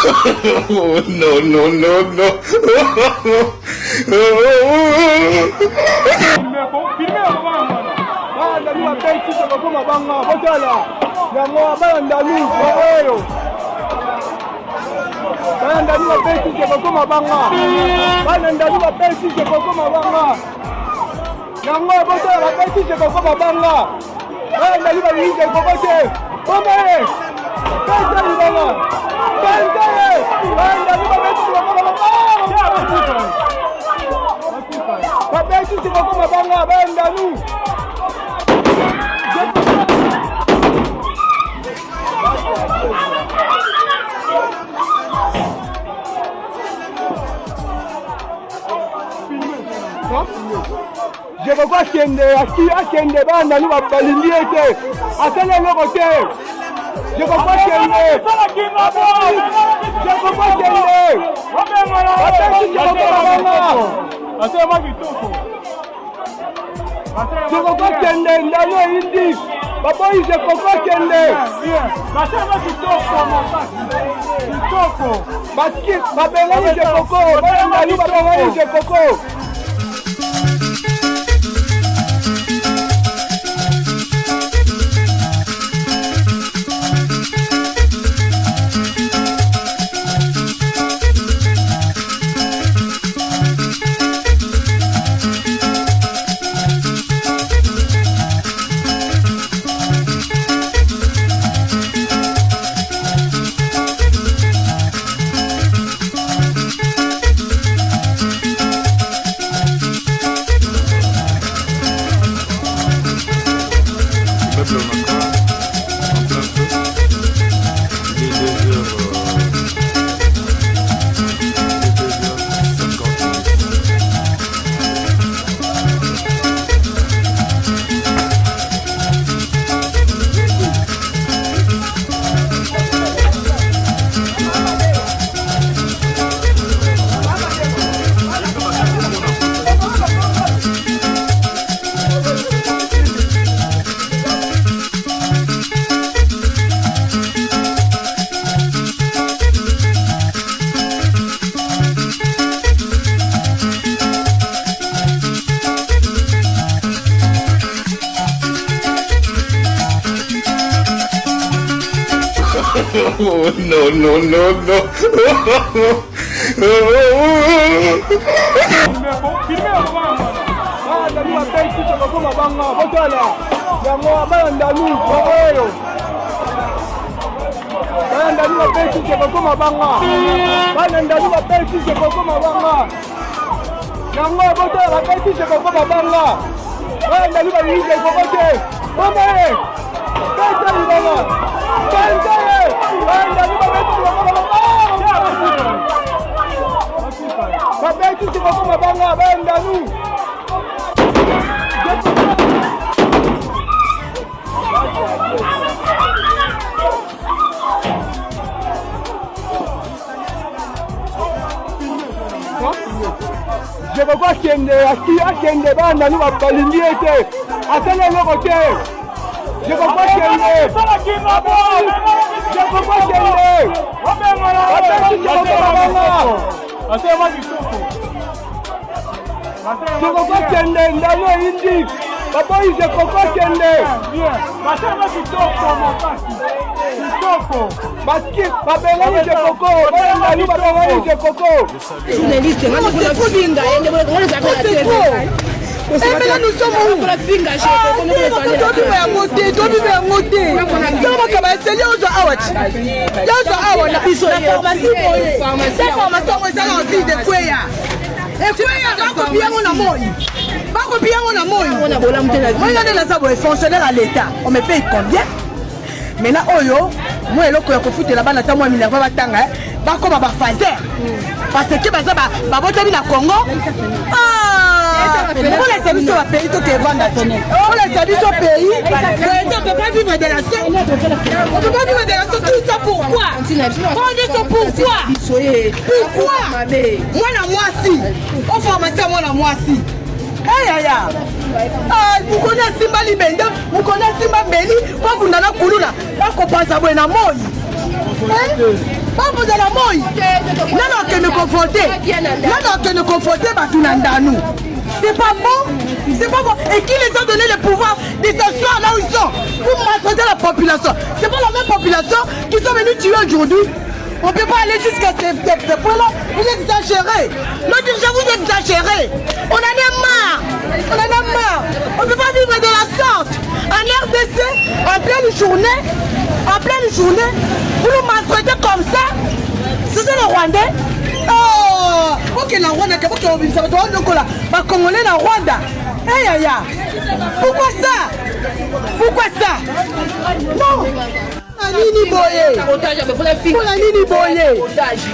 No, no, no, no. Je veux pas kende bana nous balingi ete asala loko te. Je veux pas kende. Je veux pas kende. Je veux pas kende ndano indi. Papa il je peux pas kende. Baki babengani je koko. Bana babengani je koko. No, no, no, no. Je veux pas kende bana nous balingi ete asala loko te. Je veux pas kende. Je veux pas kende. Je veux pas kende ndano indi. Papa il je peux pas kende. Baki babengani je koko. Bana babengani je koko. Journaliste, moi je veux finga, et moi je appelle mais là nous sommes où? On a finga, on me paye combien? Maintenant, Oyo, moi, je suis là-bas, je parce que la Congo. On laisse habiter au pays, tout est vendu. On laisse habiter au pays. On ne peut pas vivre de la sorte. On ne peut pas vivre de la sorte. Tout ça pourquoi? On dit ça pourquoi? Pourquoi? Moi, moi, si. On formation, moi, si. Aïe, aïe. Vous connaissez Simba Libenda, vous connaissez Simba Beli, vous connaissez Kuluna. Vous comprenez ça, vous êtes Pas vous de la mouille. Non, que nous confronter. Non, que nous confronter, nous. C'est pas bon. C'est pas bon. Et qui les a donné le pouvoir de s'asseoir là où ils sont pour maltraiter la population? C'est pas la même population qui sont venus tuer aujourd'hui. On ne peut pas aller jusqu'à ce point-là. Vous exagérez. L'autre jour, vous exagérez. On en a marre. On en a marre. On ne peut pas vivre de la sorte. En RDC, en pleine journée, vous nous maltraitez comme ça. C'est ça le Rwandais. Oh, ok, la Rwanda, va Congolais la Rwanda. Aïe, aïe, aïe. Pourquoi ça? Non. Nini boye. Nini boye.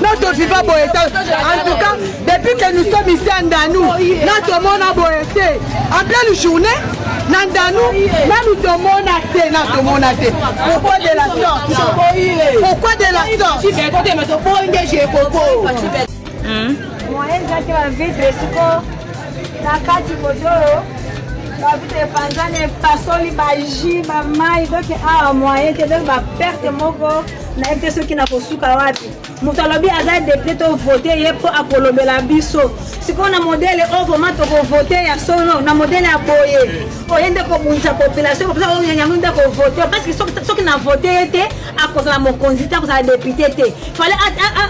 Notre viva boyetage. En tout cas, depuis que nous sommes ici à Ndanou, notre monde a boyeté. En pleine journée, Nandanou, nous tomons à thé. Pourquoi de la sorte? Pourquoi de la sorte? Moyen zake wa vitre siko na kati kodoro. La vitre panzane pasoli baji ba mai donc a moyen te donc ba perte moko na ete ceux qui na kosuka wapi. Mutalobi aza député to voter ye po akolobela biso. Siko na modèle o vraiment to voter ya sono na modèle ya boye. Oyende ko bunisa population ko pesa o nyamunda ko voter parce que ceux qui na voter était à cause la mokonzi ta cause la député té. Fallait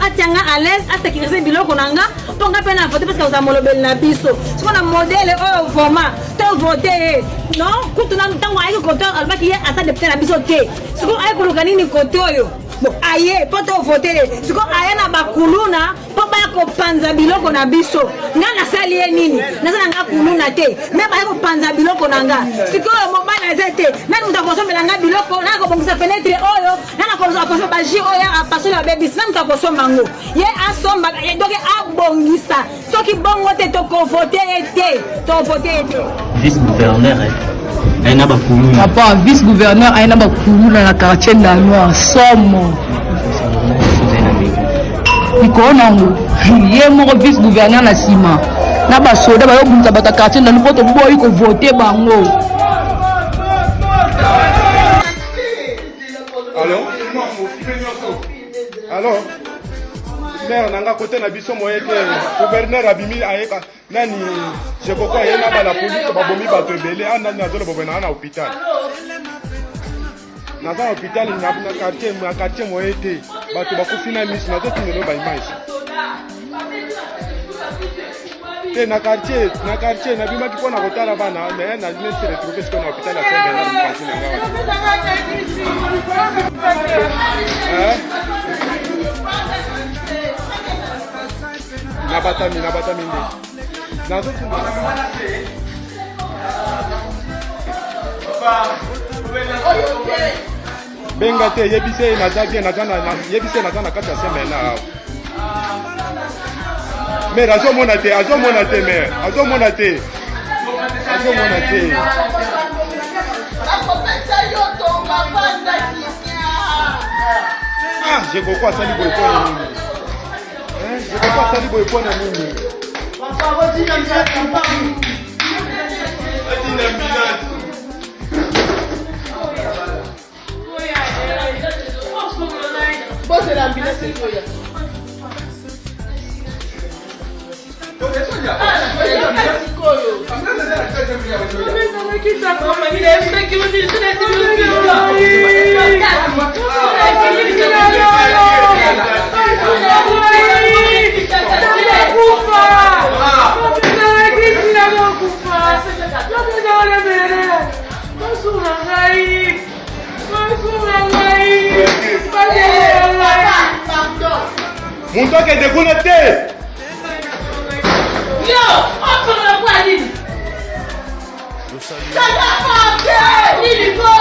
atianga à l'aise à sécuriser biloko nanga to nga pena voter parce que za molobela na biso. Siko na modèle o vraiment to voter non kutu na ntango ayi ko to albaki ya asa député na biso té. Siko ayi ko lokanini kotoyo. Bon, aye, poto voter. Siko aye na bakuluna, po ba ko panza biloko na biso. Nga na sali ye nini? Na sana nga kuluna te. Me ba ko panza biloko nanga. Siko mobile zete. Na nda konsomela nga biloko, na ko bongisa fenêtre oyo, na ko konsomela ba ji oyo a passer la baby, na nda konsomela ngo. Ye asomba, donc a bongisa. Soki bongo te to ko voter te. To voter te. Vice-gouverneur aina bakulu. Papa, vice-gouverneur aina bakulu na quartier Ndanoa somo. Ikona ngo ye moko vice-gouverneur na sima. Na ba soda ba yobunza bata quartier Ndanoa poto boyi ko voter bango. Allô? Maire nanga côté na biso moye te gouverneur abimi ayeka nani je pourquoi yena ba la police ba bomi ba tebele anda na zolo bobena na hôpital na za hôpital na quartier moye te ba to ba kufina miss na zo tingelo ba image te na quartier na bima ki pona kotala bana mais na ne se retrouver ce qu'on a hôpital à Saint-Bernard na batami nde nazo benga te yebise na zagie na zana yebise na zana kata semaine na mais azomona te mais azomona te ah je comprends ça libre pour nous. Je ne peux pas salir pour répondre à nous. Mon toque est déconnecté. Yo, on peut le voir ici. Ça va pas. Il dit quoi?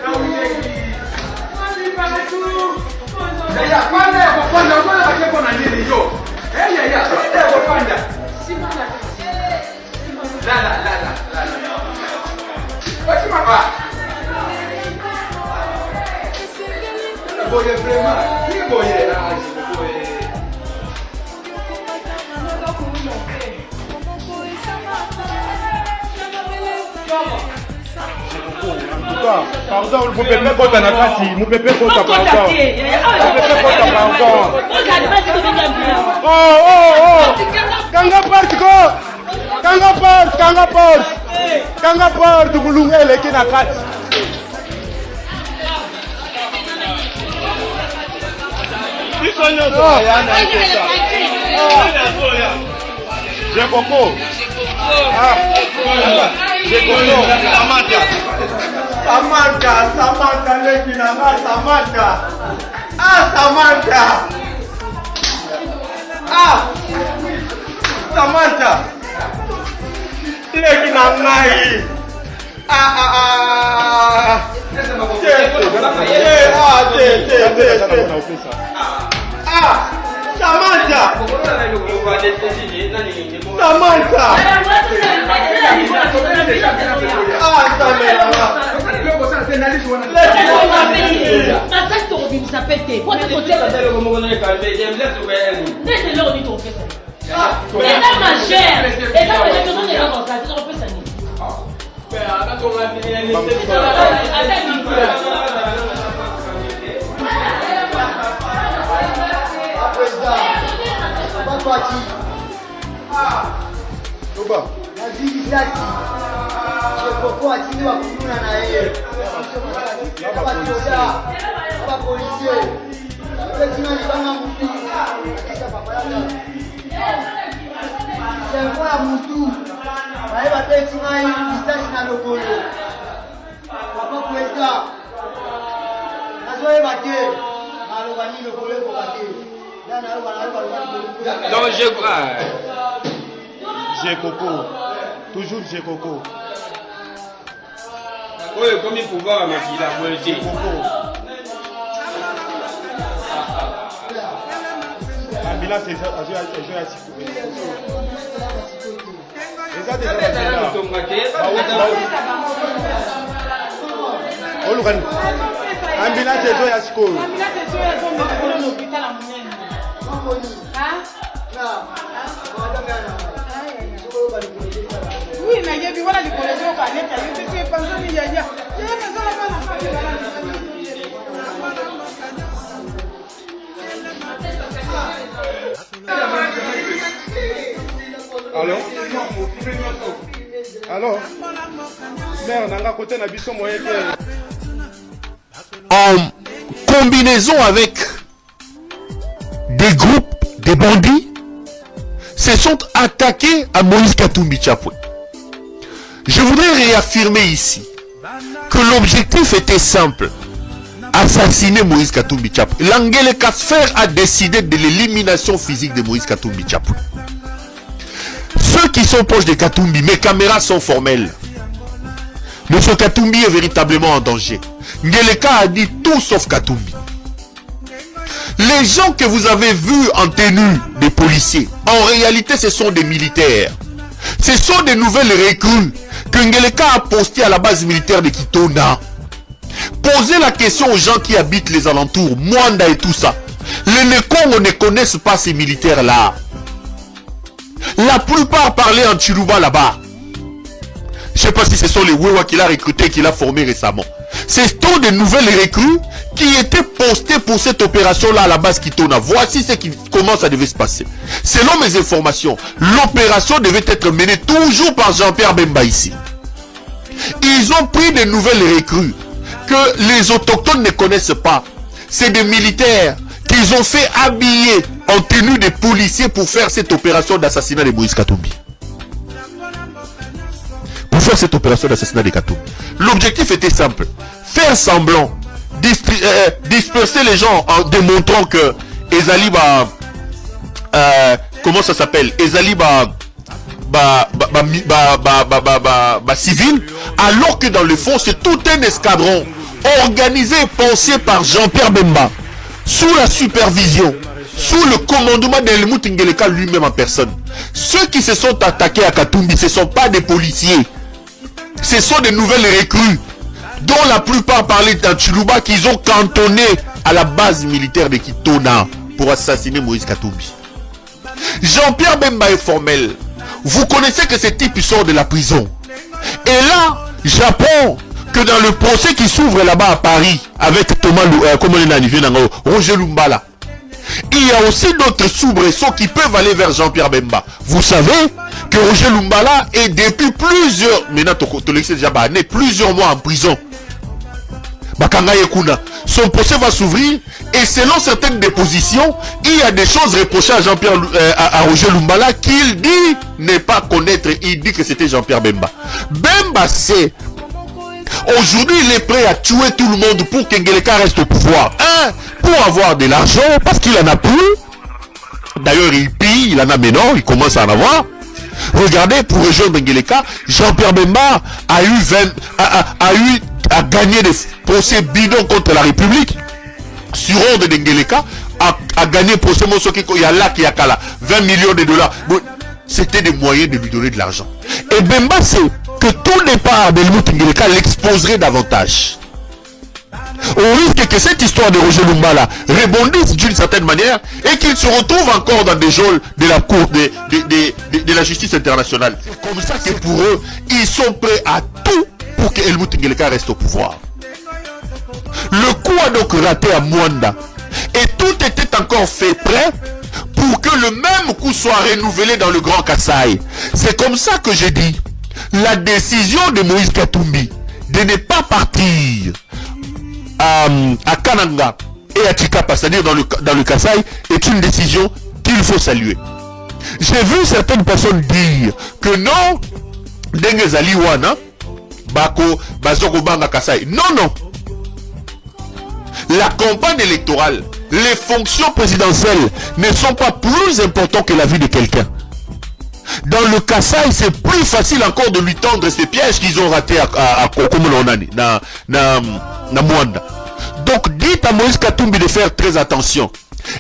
Não, Pardon, vous pouvez pas compter na kati, vous pouvez pas compter pardon. Oh. Kanga porte, bulungele kina kati. J'ai coco. J'ai coco. Samantha, Lekinanga, Samantha. Samantha. Samantha. Lekinanga. Samantha. J'ai coco. Toujours j'ai coco. Oui, comme il faut voir ma fille la moitié. Ambulance, c'est ça. Oui, mais il y a voilà du collège au Canada, il y a pas besoin de y aller. Alors mère nanga côté na biso moyen en combinaison avec des groupes, des bandits, se sont attaqués à Moïse Katumbi Chapwe. Je voudrais réaffirmer ici que l'objectif était simple: assassiner Moïse Katumbi Chapwe. L'Angeleka Sphère a décidé de l'élimination physique de Moïse Katumbi Chapwe. Ceux qui sont proches de Katumbi, mes caméras sont formelles. Monsieur Katumbi est véritablement en danger. Ngeleka a dit tout sauf Katumbi. Les gens que vous avez vus en tenue de policiers, en réalité ce sont des militaires. Ce sont des nouvelles recrues que Ngeleka a postées à la base militaire de Kitona. Posez la question aux gens qui habitent les alentours, Mwanda et tout ça. Les Nekongo ne connaissent pas ces militaires-là. La plupart parlaient en Chiluba là-bas. Je ne sais pas si ce sont les Wewa qu'il a recrutés, qu'il a formés récemment. Ce sont des nouvelles recrues qui étaient postées pour cette opération-là à la base Kitona. Voici comment ça devait se passer. Selon mes informations, l'opération devait être menée toujours par Jean-Pierre Bemba ici. Ils ont pris des nouvelles recrues que les autochtones ne connaissent pas. C'est des militaires qu'ils ont fait habiller en tenue de policiers pour faire cette opération d'assassinat de Moïse Katumbi. Pour faire cette opération d'assassinat de Katumbi. L'objectif était simple: faire semblant, disperser les gens en démontrant que Ezali comment ça s'appelle, Ezali civil, alors que dans le fond c'est tout un escadron organisé et pensé par Jean-Pierre Bemba sous la supervision, sous le commandement d'Helmut Ngeleka lui-même en personne. Ceux qui se sont attaqués à Katumbi, ce ne sont pas des policiers. Ce sont des nouvelles recrues, dont la plupart parlaient d'Anchiluba, qu'ils ont cantonné à la base militaire de Kitona pour assassiner Moïse Katumbi. Jean-Pierre Bemba est formel. Vous connaissez que ce type sort de la prison. Et là, j'apprends que dans le procès qui s'ouvre là-bas à Paris, avec Thomas, Roger Lumbala, il y a aussi d'autres soubresauts qui peuvent aller vers Jean-Pierre Bemba. Vous savez que Roger Lumbala est depuis plusieurs mois en prison. Son procès va s'ouvrir et selon certaines dépositions, il y a des choses reprochées à Jean-Pierre à Roger Lumbala qu'il dit ne pas connaître. Il dit que c'était Jean-Pierre Bemba. Bemba c'est aujourd'hui il est prêt à tuer tout le monde pour qu'Ngeleka reste au pouvoir. Pour avoir de l'argent, parce qu'il en a plus. D'ailleurs il pille, il en a maintenant, il commence à en avoir. Regardez, pour rejoindre Ngeleka, Jean-Pierre Bemba a gagné des procès bidons contre la République. Sur ordre de Ngeleka, a gagné procès Mosoki Yala Kiakala, 20 millions de dollars. Bon, c'était des moyens de lui donner de l'argent. Et Bemba sait que tout départ de Helmut Ngeleka l'exposerait davantage. Au risque que cette histoire de Roger Lumbala rebondisse d'une certaine manière et qu'il se retrouve encore dans des geôles de la cour de la justice internationale. C'est comme ça que pour eux, ils sont prêts à tout pour que Helmut Ngeleka reste au pouvoir. Le coup a donc raté à Mwanda et tout était encore fait prêt pour que le même coup soit renouvelé dans le Grand Kasaï. C'est comme ça que j'ai dit, la décision de Moïse Katumbi de ne pas partir à Kananga et à Chikapa, c'est-à-dire dans le Kasaï, est une décision qu'il faut saluer. J'ai vu certaines personnes dire que non, Dengezali Wana, Bako, Bazoko Banga Kasaï. Non, non. La campagne électorale, les fonctions présidentielles ne sont pas plus importantes que la vie de quelqu'un. Dans le Kasaï, c'est plus facile encore de lui tendre ces pièges qu'ils ont ratés à Kokomolonani, na Mwanda. Donc, dites à Moïse Katumbi de faire très attention.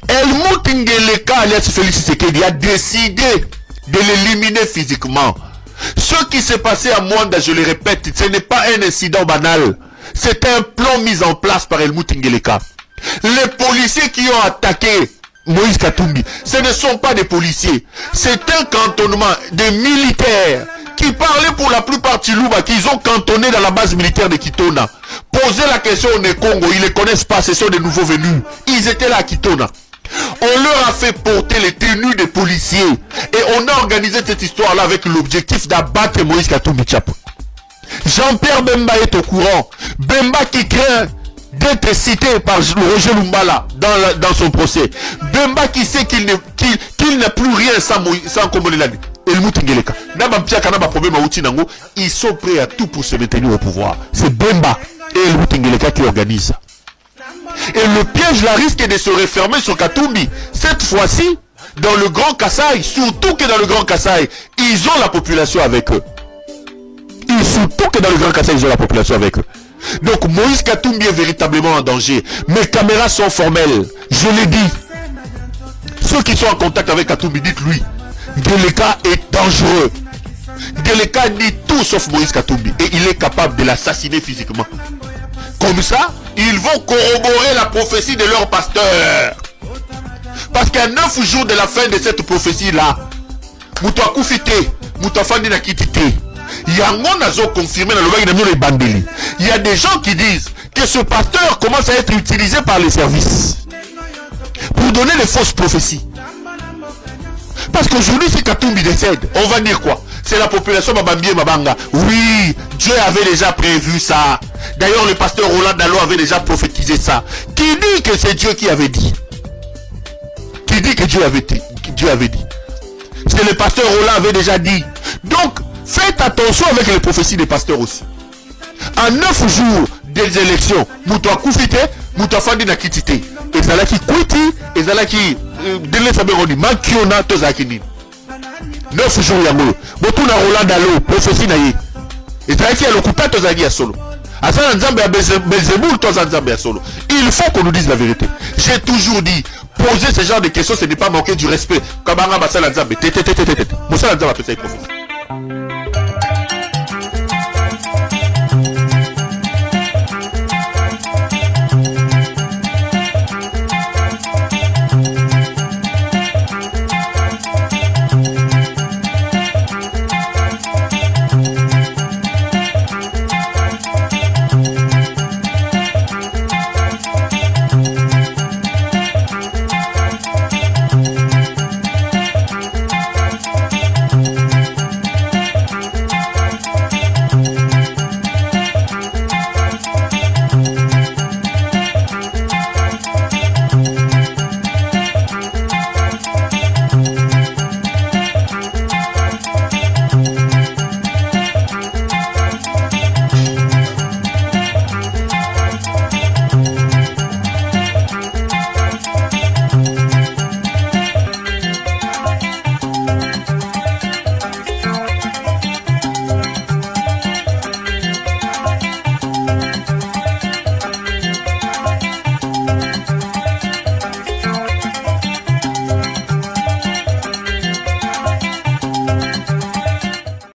Helmut Ngeleka, alias Félix Tshisekedi, a décidé de l'éliminer physiquement. Ce qui s'est passé à Mwanda, je le répète, ce n'est pas un incident banal. C'est un plan mis en place par Helmut Ngeleka. Les policiers qui ont attaqué Moïse Katumbi, ce ne sont pas des policiers. C'est un cantonnement de militaires qui parlaient pour la plupart Chiluba, qu'ils ont cantonné dans la base militaire de Kitona. Posez la question au Congo, ils ne les connaissent pas, ce sont des nouveaux venus. Ils étaient là à Kitona. On leur a fait porter les tenues des policiers et on a organisé cette histoire-là avec l'objectif d'abattre Moïse Katumbi Tchapou. Jean-Pierre Bemba est au courant. Bemba qui craint d'être cité par Roger Lumbala dans son procès. Bemba qui sait qu'il n'a plus rien sans Komolelani. Helmut Ngeleka. Ils sont prêts à tout pour se maintenir au pouvoir. C'est Bemba et Helmut Ngeleka qui organisent ça. Et le piège là risque de se refermer sur Katumbi. Cette fois-ci, dans le Grand Kasaï, surtout que dans le Grand Kasaï, ils ont la population avec eux. Surtout que dans le Grand Kasaï, ils ont la population avec eux. Donc Moïse Katumbi est véritablement en danger. Mes caméras sont formelles. Je l'ai dit. Ceux qui sont en contact avec Katumbi, dites-lui. Ngeleka est dangereux. Ngeleka dit tout sauf Moïse Katumbi. Et il est capable de l'assassiner physiquement. Comme ça, ils vont corroborer la prophétie de leur pasteur. Parce qu'à 9 jours de la fin de cette prophétie-là, Moutoua Koufite, Moutoua Fandi na Kitite, Yangon a confirmé dans le bail de Bandeli. Il y a des gens qui disent que ce pasteur commence à être utilisé par les services pour donner des fausses prophéties. Parce qu'aujourd'hui, si Katumbi décède, on va dire quoi? C'est la population Mabambi et Mabanga. Oui, Dieu avait déjà prévu ça. D'ailleurs, le pasteur Roland Dalo avait déjà prophétisé ça. Qui dit que c'est Dieu qui avait dit? Qui dit que Dieu avait dit? C'est le pasteur Roland avait déjà dit. Donc, faites attention avec les prophéties des pasteurs aussi. En 9 jours des élections, Moutoua Koufite, Moutoua Fandi na Kitite. Et Zalaki Kwiti, et Zalaki Dele Saberoni, Mankiona, Tozakini. 9 jours Yango. Botuna Roland Dalo, prophétie naïe. Et Zalaki a l'occupé Tozaki à solo. Asala Nzambe à Belzéboul, toi Nzambe à solo. Il faut qu'on nous dise la vérité. J'ai toujours dit, poser ce genre de questions, ce n'est pas manquer du respect. Comme Basala Nzambe, Moussala Nzambe appelle ça une prophétie.